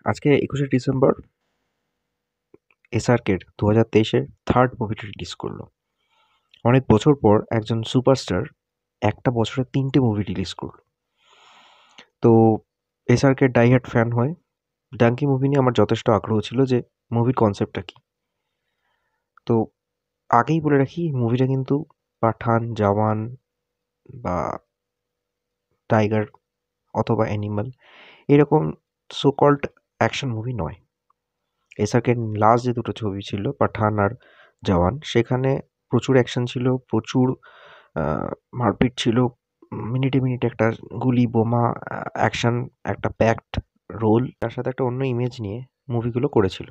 আজকে ২১শে December এসআরকের ২০২৩-এর third মুভিটা রিলিজ করলো। অনেক বছর পর একজন সুপারস্টার একটা বছরে ৩টে মুভি রিলিজ করলো। তো এসআরকের ডাই-হার্ড ফ্যান হয়ে ডাঙ্কি মুভি নিয়ে আমার যথেষ্ট আগ্রহ ছিল যে মুভির কনসেপ্টটা কী। তো আগেই বলে রাখি মুভিটা কিন্তু পাঠান, জওয়ান বা টাইগার অথবা অ্যানিমাল এরকম সো কল্ড অ্যাকশন মুভি নয়। এসআরকের লাস্ট যে দুটো ছবি ছিল পাঠান আর জওয়ান, সেখানে প্রচুর অ্যাকশন ছিল, প্রচুর মারপিট ছিল, মিনিটে মিনিটে একটা গুলি বোমা অ্যাকশন, একটা প্যাকড রোল, তার সাথে একটা অন্য ইমেজ নিয়ে মুভিগুলো করেছিল।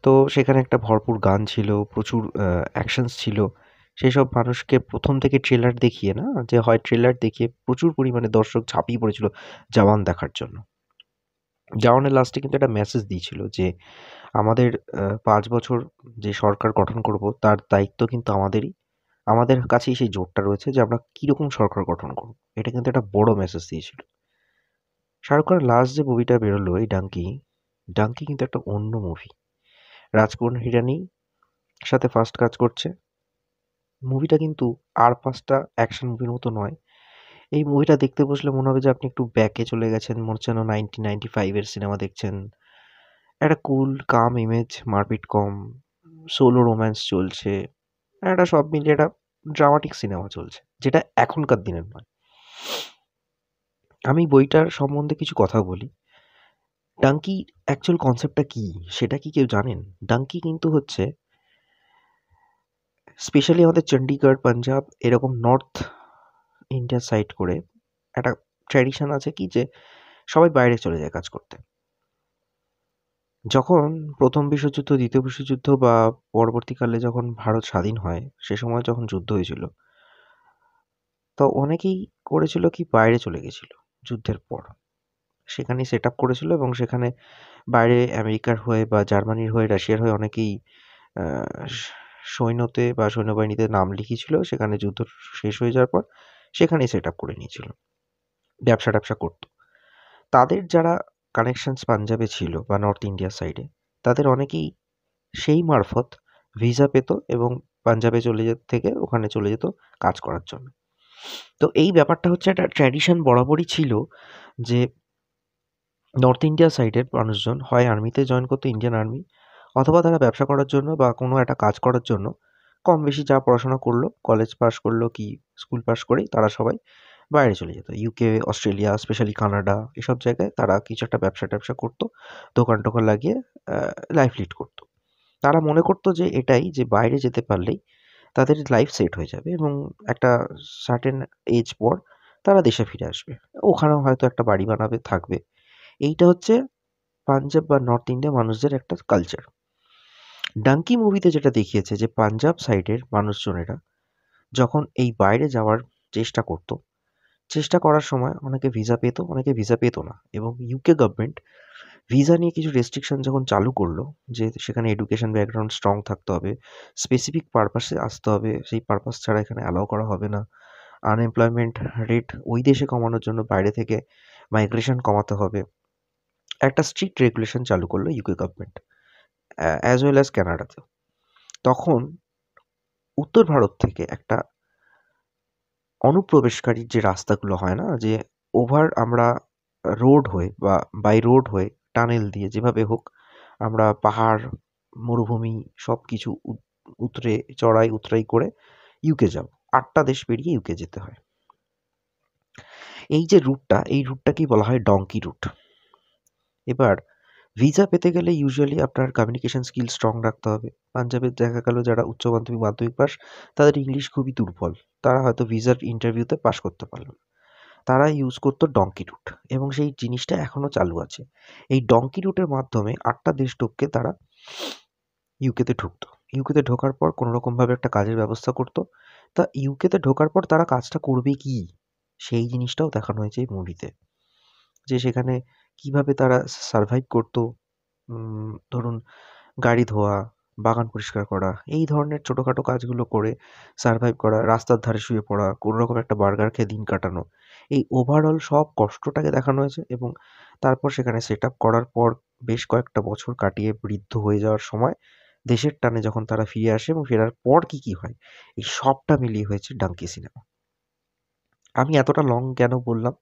তো সেখানে একটা ভরপুর গান ছিল, প্রচুর অ্যাকশনস ছিল। সেসব মানুষকে প্রথম থেকে ট্রেলার দেখিয়ে না, যে হয় ট্রেলার দেখিয়ে প্রচুর পরিমাণে দর্শক ঝাঁপিয়ে পড়েছিল জওয়ান দেখার জন্য। জওয়ানের লাস্টে কিন্তু একটা মেসেজ দিয়েছিল যে আমাদের ৫ বছর যে সরকার গঠন করব তার দায়িত্ব কিন্তু আমাদেরই। আমাদের কাছেই সেই জোরটা রয়েছে যে আমরা কীরকম সরকার গঠন করব। এটা কিন্তু একটা বড় মেসেজ দিয়েছিল। শাহরুখ খানের লাস্ট যে মুভিটা বেরোলো এই ডাঙ্কি, ডাঙ্কি কিন্তু একটা অন্য মুভি। রাজকুমার হিরানি সাথে ফার্স্ট কাজ করছে। মুভিটা কিন্তু আর ৫টা অ্যাকশন মুভির মতো নয়। এই মুভিটা দেখতে বসলে মনে হবে যে আপনি একটু ব্যাকে চলে গেছেন, মনে হচ্ছে যেন 1995 এর সিনেমা দেখছেন। একটা কুল কাম ইমেজ, মারপিট কম, সোলো রোম্যান্স চলছে। একটা সব মিলিয়ে একটা ড্রামাটিক সিনেমা চলছে, যেটা এখনকার দিনের নয়। আমি বইটার সম্বন্ধে কিছু কথা বলি। ডাঙ্কি অ্যাকচুয়াল কনসেপ্টটা কী সেটা কি কেউ জানেন? ডাঙ্কি কিন্তু হচ্ছে স্পেশালি আমাদের চণ্ডীগড়, পাঞ্জাব এরকম নর্থ ইন্ডিয়া সাইড করে একটা ট্র্যাডিশন আছে কি যে সবাই বাইরে চলে যায় কাজ করতে। যখন প্রথম বিশ্বযুদ্ধ, দ্বিতীয় বিশ্বযুদ্ধ বা পরবর্তীকালে যখন ভারত স্বাধীন হয়, সে সময় যখন যুদ্ধ হয়েছিল, তো অনেকেই করেছিল কি বাইরে চলে গেছিল যুদ্ধের পর। সেখানেই সেট আপ করেছিল এবং সেখানে বাইরে আমেরিকার হয়ে বা জার্মানির হয়ে, রাশিয়ার হয়ে অনেকেই আ সৈন্যতে বা সৈন্যবাহিনীতে নাম লিখিয়েছিল। সেখানে যুদ্ধ শেষ হয়ে যাওয়ার পর সেখানেই সেট আপ করে নিয়েছিল। ব্যবসা-ট্যাবসা করত। তাদের যারা কানেকশনস পাঞ্জাবে ছিল বা নর্থ ইন্ডিয়া সাইডে, তাদের অনেকেই সেই মারফত ভিসা পেত এবং পাঞ্জাবে থেকে ওখানে চলে যেত কাজ করার জন্য। তো এই ব্যাপারটা হচ্ছে একটা ট্র্যাডিশন বরাবরই ছিল যে নর্থ ইন্ডিয়া সাইডের মানুষজন হয় আর্মিতে জয়েন করতো, ইন্ডিয়ান আর্মি, অথবা তারা ব্যবসা করার জন্য বা কোনো একটা কাজ করার জন্য কম বেশি যা পড়াশোনা করলো, কলেজ পাস করলো কি স্কুল পাস করেই তারা সবাই বাইরে চলে যেত। ইউকে, অস্ট্রেলিয়া, স্পেশালি কানাডা এসব জায়গায় তারা কিছু একটা ব্যবসা-ট্যাবসা করতো। দোকান-টোকান লাগিয়ে লাইফ লিড করতো। তারা মনে করতো যে এটাই যে বাইরে যেতে পারলেই তাদের লাইফ সেট হয়ে যাবে এবং একটা সার্টেন এজ পর তারা দেশে ফিরে আসবে। ওখানেও হয়তো একটা বাড়ি বানাবে, থাকবে। এইটা হচ্ছে পাঞ্জাব বা নর্থ ইন্ডিয়া মানুষদের একটা কালচার। ডাঙ্কি মুভিতে যেটা দেখিয়েছে যে পাঞ্জাব সাইডের মানুষজনেরা যখন এই বাইরে যাওয়ার চেষ্টা করত, চেষ্টা করার সময় অনেকে ভিসা পেত, অনেকে ভিসা পেত না এবং ইউকে গভর্নমেন্ট ভিসা নিয়ে কিছু রেস্ট্রিকশন যখন চালু করলো যে সেখানে এডুকেশন ব্যাকগ্রাউন্ড স্ট্রং থাকতে হবে, স্পেসিফিক পারপাসে আসতে হবে, সেই পারপাস ছাড়া এখানে অ্যালাউ করা হবে না, আনএমপ্লয়মেন্ট রেট ওই দেশে কমানোর জন্য বাইরে থেকে মাইগ্রেশন কমাতে হবে, একটা স্ট্রিক্ট রেগুলেশন চালু করলো UK government as well as কানাডাতেও। তখন উত্তর ভারত থেকে একটা অনুপ্রবেশকারীর যে রাস্তাগুলো হয় না, যে আমরা রোড হয়ে বা বাই রোড হয়ে টানেল দিয়ে যেভাবে হোক আমরা পাহাড়, মরুভূমি সব কিছু চড়াই উতরাই করে ইউকে যাব। ৮টা দেশ পেরিয়ে ইউকে যেতে হয়। এই যে রুটটা, এই রুটটাকেই বলা হয় ডঙ্কি রুট। এবার ভিসা পেতে গেলে ইউজুয়ালি আপনার কমিউনিকেশন স্কিল স্ট্রং রাখতে হবে। পাঞ্জাবের দেখা গেল যারা উচ্চ মাধ্যমিক, মাধ্যমিক পাস, তাদের ইংলিশ খুবই দুর্বল। তারা হয়তো ভিসার ইন্টারভিউতে পাস করতে পারল না। তারা ইউজ করতো ডঙ্কি রুট এবং সেই জিনিসটা এখনও চালু আছে। এই ডঙ্কি রুটের মাধ্যমে ৮টা দেশ টপকে তারা ইউকেতে ঢুকতো। ইউকেতে ঢোকার পর কোনোরকমভাবে একটা কাজের ব্যবস্থা করতো। তা ইউকেতে ঢোকার পর তারা কাজটা করবে কি? সেই জিনিসটাও দেখানো হয়েছে এই মুভিতে। যে সেখানে কিভাবে তারা সারভাইভ করতো। ধরুন গাড়ি ধোয়া, বাগান পরিষ্কার করা, এই ধরনের ছোটোখাটো কাজগুলো করে সারভাইভ করা, রাস্তার ধারে শুয়ে পড়া, কোনোরকম একটা বার্গার খেয়ে দিন কাটানো। এই ওভারঅল সব কষ্টটাকে দেখানো হয়েছে এবং তারপর সেখানে সেট আপ করার পর বেশ কয়েকটা বছর কাটিয়ে বৃদ্ধ হয়ে যাওয়ার সময় দেশের টানে যখন তারা ফিরে আসে এবং ফেরার পর কি হয় এই সবটা মিলিয়ে হয়েছে ডাঙ্কি সিনেমা। আমি এতটা লং কেন বললাম?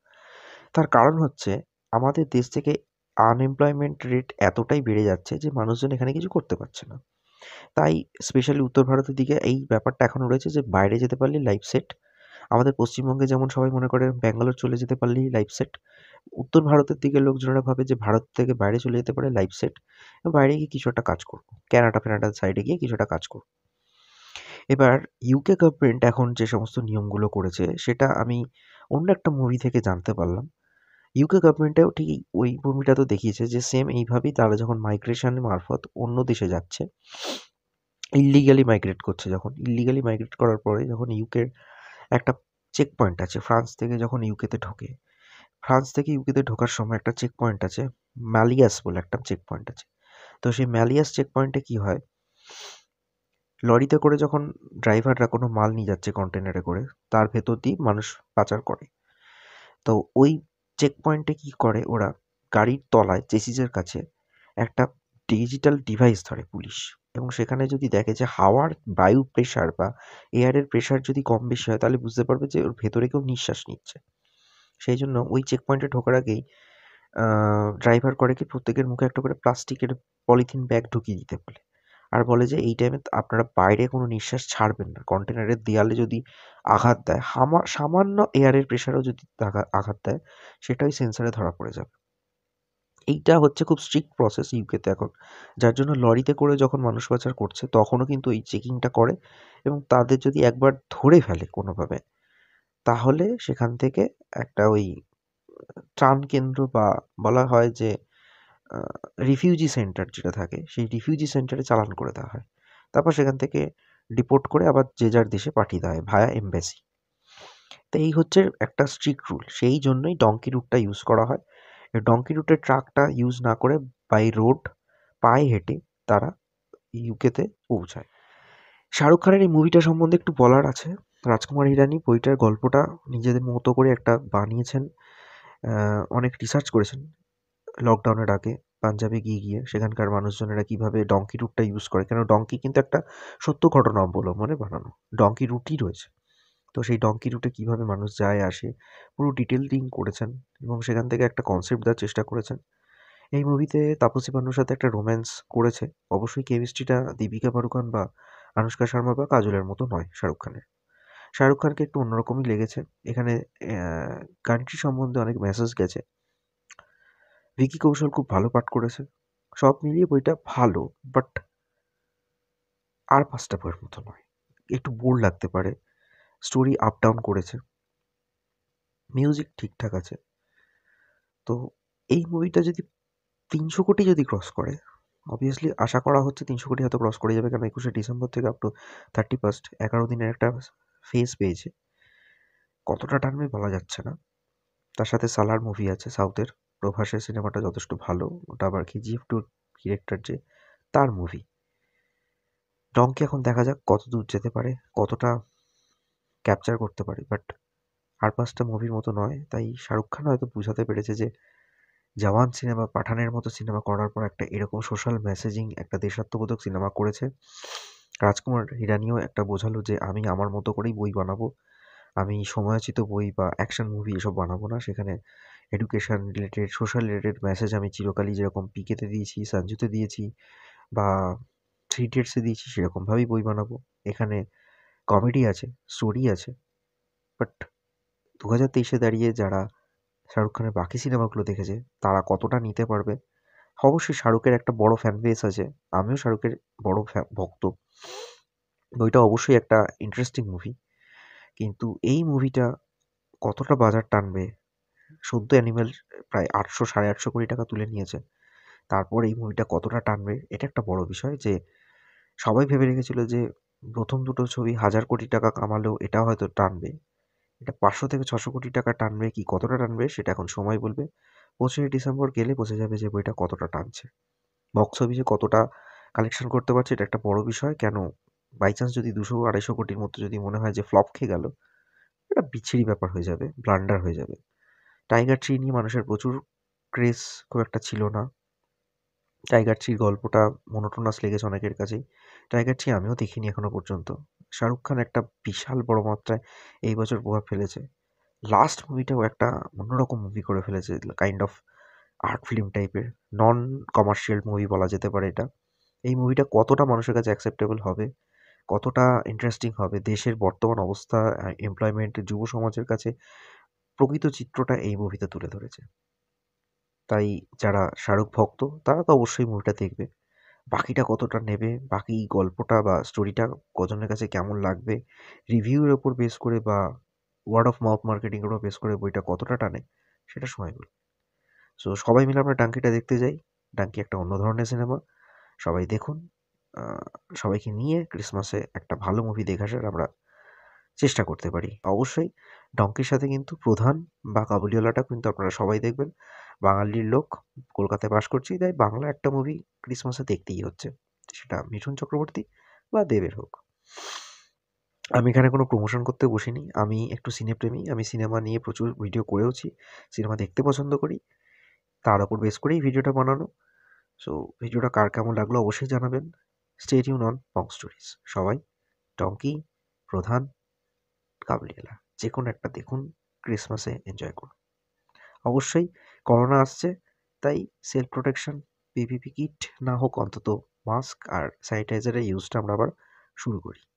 তার কারণ হচ্ছে আমাদের দেশ থেকে আনএমপ্লয়মেন্ট রেট এতটাই বেড়ে যাচ্ছে যে মানুষজন এখানে কিছু করতে পারছে না। তাই স্পেশালি উত্তর ভারতের দিকে এই ব্যাপারটা এখনো রয়েছে যে বাইরে যেতে পারলেই লাইফ সেট। আমাদের পশ্চিমবঙ্গে যেমন সবাই মনে করে ব্যাঙ্গালোর চলে যেতে পারলেই লাইফ সেট। উত্তর ভারতের দিকের লোকজনেরা ভাবে যে ভারত থেকে বাইরে চলে যেতে পারে লাইফ সেট। বাইরে গিয়ে কিছু একটা কাজ করব। কানাডা-ফ্যানাডার সাইডে গিয়ে কিছু একটা কাজ করব। এবার ইউকে গভর্নমেন্ট এখন যে সমস্ত নিয়মগুলো করেছে সেটা আমি অন্য একটা মুভি থেকে জানতে পারলাম। ইউকে গভর্নমেন্টেও ঠিক ওই মুভিটাতেও দেখিয়েছে যে সেম এইভাবেই তারা যখন মাইগ্রেশন মারফত অন্য দেশে যাচ্ছে, ইল্লিগালি মাইগ্রেট করছে যখন, ইল্লিগালি মাইগ্রেট করার পরে যখন ইউকের একটা চেক পয়েন্ট আছে, ফ্রান্স থেকে যখন ইউকেতে ঢোকে, ফ্রান্স থেকে ইউকেতে ঢোকার সময় একটা চেক পয়েন্ট আছে, ম্যালিয়াস বলে একটা চেক পয়েন্ট আছে। তো সেই ম্যালিয়াস চেক পয়েন্টে কী হয়, লরিতে করে যখন ড্রাইভাররা কোনো মাল নিয়ে যাচ্ছে কন্টেনারে করে, তার ভেতর দিয়ে মানুষ পাচার করে। তো ওই চেক পয়েন্টে কী করে ওরা, গাড়ির তলায় চেসিসের কাছে একটা ডিজিটাল ডিভাইস ধরে পুলিশ, এবং সেখানে যদি দেখে যে হাওয়ার বায়ু প্রেশার বা এয়ারের প্রেশার যদি কম বেশি হয় তাহলে বুঝতে পারবে যে ওর ভেতরে কেউ নিঃশ্বাস নিচ্ছে। সেই জন্য ওই চেক পয়েন্টে ঢোকার আগেই ড্রাইভার করে কি প্রত্যেকের মুখে একটা করে প্লাস্টিকের পলিথিন ব্যাগ ঢুকিয়ে দিতে বলে, আর বলে যে এই টাইমে আপনারা বাইরে কোনো নিঃশ্বাস ছাড়বেন না, কন্টেনারের দেয়ালে যদি আঘাত দেয়, সামান্য এয়ারের প্রেশারও যদি আঘাত দেয় সেটা ওই সেন্সারে ধরা পড়ে যাবে। এইটা হচ্ছে খুব স্ট্রিক্ট প্রসেস ইউকেতে এখন, যার জন্য লরিতে করে যখন মানুষ পাচার করছে তখনও কিন্তু এই চেকিংটা করে, এবং তাদের যদি একবার ধরে ফেলে কোনোভাবে তাহলে সেখান থেকে একটা ওই ত্রাণ কেন্দ্র বা বলা হয় যে রিফিউজি সেন্টার যেটা থাকে সেই রিফিউজি সেন্টারে চালান করে দেওয়া হয়, তারপর সেখান থেকে ডিপোর্ট করে আবার যে যার দেশে পাঠিয়ে দেওয়া হয় ভায়া এমবাসি। তো এই হচ্ছে একটা স্ট্রিক্ট রুল, সেই জন্যই ডঙ্কি রুটটা ইউজ করা হয়। এই ডঙ্কি রুটের ট্রাকটা ইউজ না করে বাই রোড পায়ে হেঁটে তারা ইউকেতে পৌঁছায়। শাহরুখ খানের এই মুভিটা সম্বন্ধে একটু বলার আছে। রাজকুমার হিরানি বইটার গল্পটা নিজেদের মতো করে একটা বানিয়েছেন, অনেক রিসার্চ করেছেন লকডাউনের আগে পাঞ্জাবে গিয়ে সেখানকার মানুষজনেরা কীভাবে ডঙ্কি রুটটা ইউজ করে, কেন ডঙ্কি কিন্তু একটা সত্য ঘটনা অবলম্বনে বানানো, ডঙ্কি রুটই রয়েছে। তো সেই ডঙ্কি রুটে কীভাবে মানুষ যায় আসে পুরো ডিটেলিং করেছেন এবং সেখান থেকে একটা কনসেপ্ট দেওয়ার চেষ্টা করেছেন। এই মুভিতে তাপসী পান্নুর সাথে একটা রোম্যান্স করেছে, অবশ্যই কেমিস্ট্রিটা দীপিকা পাড়ুকোন বা আনুশকা শর্মা বা কাজলের মতো নয় শাহরুখ খানের। শাহরুখ খানকে একটু অন্যরকমই লেগেছে এখানে। কান্ট্রি সম্বন্ধে অনেক মেসেজ গেছে। ভিকি কৌশল খুব ভালো পাঠ করেছে। সব মিলিয়ে বইটা ভালো, বাট আর ৫টা বইয়ের মতো নয়, একটু বোর লাগতে পারে। স্টোরি আপ ডাউন করেছে, মিউজিক ঠিকঠাক আছে। তো এই মুভিটা যদি ৩০০ কোটি যদি ক্রস করে, অবভিয়াসলি আশা করা হচ্ছে ৩০০ কোটি হয়তো ক্রস করে যাবে, কারণ ২১শে ডিসেম্বর থেকে আপ টু 31st ১১ দিনের একটা ফেজ পেয়েছে। কতটা টানবে বলা যাচ্ছে না। তার সাথে সালার মুভি আছে সাউথের, প্রভাসের সিনেমাটা যথেষ্ট ভালো, ওটা আবার কেজিএফ 2 ডিরেক্টর যে, তার মুভি। ডঙ্কি এখন দেখা যাক কত দূর যেতে পারে, কতটা ক্যাপচার করতে পারে, বাট আর ৫টা মুভির মতো নয়। তাই শাহরুখ খান হয়তো বুঝাতে পেরেছে যে জওয়ান সিনেমা, পাঠানের মতো সিনেমা করার পর একটা এরকম সোশ্যাল মেসেজিং একটা দেশাত্মবোধক সিনেমা করেছে। রাজকুমার হিরানিও একটা বোঝালো যে আমি আমার মতো করেই বই বানাবো, আমি সময়োচিত বই বা অ্যাকশন মুভি এসব বানাবো না, সেখানে education related, social related message আমি চিরকালই যেরকম পিকেতে দিয়েছি, সঞ্জুতে দিয়েছি বা থ্রি ইডিয়টসে দিয়েছি সেরকমভাবেই বই বানাবো। এখানে কমেডি আছে, স্টোরি আছে, বাট 2023-এ দাঁড়িয়ে যারা শাহরুখ খানের বাকি সিনেমাগুলো দেখেছে তারা কতটা নিতে পারবে। অবশ্যই শাহরুখের একটা বড় ফ্যান বেস আছে, আমিও শাহরুখের বড় ভক্ত। বইটা অবশ্যই একটা ইন্টারেস্টিং মুভি, কিন্তু এই মুভিটা কতটা বাজার টানবে, সদ্য অ্যানিমেল প্রায় ৮০০-৮৫০ কোটি টাকা তুলে নিয়েছে, তারপর এই মুভিটা কতটা টানবে এটা একটা বড় বিষয়। যে সবাই ভেবে রেখেছিল যে প্রথম দুটো ছবি ১,০০০ কোটি টাকা কামালেও এটা হয়তো টানবে, এটা ৫০০ থেকে ৬০০ কোটি টাকা টানবে, কি কতটা টানবে সেটা এখন সময় বলবে। ২৫শে ডিসেম্বর গেলে বোঝা যাবে যে বইটা কতটা টানছে, বক্স অফিসে কতটা কালেকশন করতে পারছে, এটা একটা বড় বিষয়। কেন বাই চান্স যদি ২০০-২৫০ কোটির মতো যদি মনে হয় যে ফ্লপ খেয়ে গেল, একটা বিচ্ছিরি ব্যাপার হয়ে যাবে, ব্লান্ডার হয়ে যাবে। টাইগার থ্রি নিয়ে মানুষের প্রচুর ক্রেজ খুব একটা ছিল না। টাইগার থ্রির গল্পটা মোনোটোনাস লেগেছে অনেকের কাছেই। টাইগার থ্রি আমিও দেখিনি এখনো পর্যন্ত। শাহরুখ খান একটা বিশাল বড় মাত্রায় এই বছর প্রভাব ফেলেছে। লাস্ট মুভিটাও একটা অন্যরকম মুভি করে ফেলেছে, কাইন্ড অফ আর্ট ফিল্ম টাইপের, নন কমার্শিয়াল মুভি বলা যেতে পারে এটা। এই মুভিটা কতটা মানুষের কাছে অ্যাকসেপ্টেবল হবে, কতটা ইন্টারেস্টিং হবে, দেশের বর্তমান অবস্থা, এমপ্লয়মেন্ট, যুব সমাজের কাছে প্রকৃত চিত্রটা এই মুভিতে তুলে ধরেছে। তাই যারা শাহরুখ ভক্ত তারা তো অবশ্যই মুভিটা দেখবে। বাকিটা কতটা নেবে, বাকি গল্পটা বা স্টোরিটা কজনের কাছে কেমন লাগবে, রিভিউয়ের ওপর বেস করে বা ওয়ার্ড অফ মাউথ মার্কেটিংয়ের উপর বেস করে বইটা কতটা টানে, সেটা সময় বলবে। সো সবাই মিলে আমরা ডাঙ্কিটা দেখতে যাই। ডাঙ্কি একটা অন্য ধরনের সিনেমা, সবাই দেখুন। আহ, সবাইকে নিয়ে ক্রিসমাসে একটা ভালো মুভি দেখার আমরা চেষ্টা করতে পারি অবশ্যই। ডঙ্কির সাথে কিন্তু প্রধান বা কাবুলিওয়ালাটা কিন্তু আপনারা সবাই দেখবেন। বাঙালির লোক, কলকাতায় বাস করছি, তাই বাংলা একটা মুভি ক্রিসমাসে দেখতেই হচ্ছে, সেটা মিঠুন চক্রবর্তী বা দেবের হোক। আমি এখানে কোনো প্রমোশন করতে বসিনি, আমি একটু সিনেপ্রেমী, আমি সিনেমা নিয়ে প্রচুর ভিডিও করেওছি, সিনেমা দেখতে পছন্দ করি, তার উপর বেস করেই ভিডিওটা বানানো। সো ভিডিওটা কার কেমন লাগলো অবশ্যই জানাবেন। Stay tune on pong stories. সবাই ডঙ্কি, প্রধান, কাবুলিওয়ালা যে কোনো একটা দেখুন, ক্রিসমাসে এনজয় করুন। অবশ্যই করোনা আসছে, তাই সেলফ প্রোটেকশন, পিপিপি কিট না হোক অন্তত মাস্ক আর স্যানিটাইজারের ইউজটা আমরা আবার শুরু করি।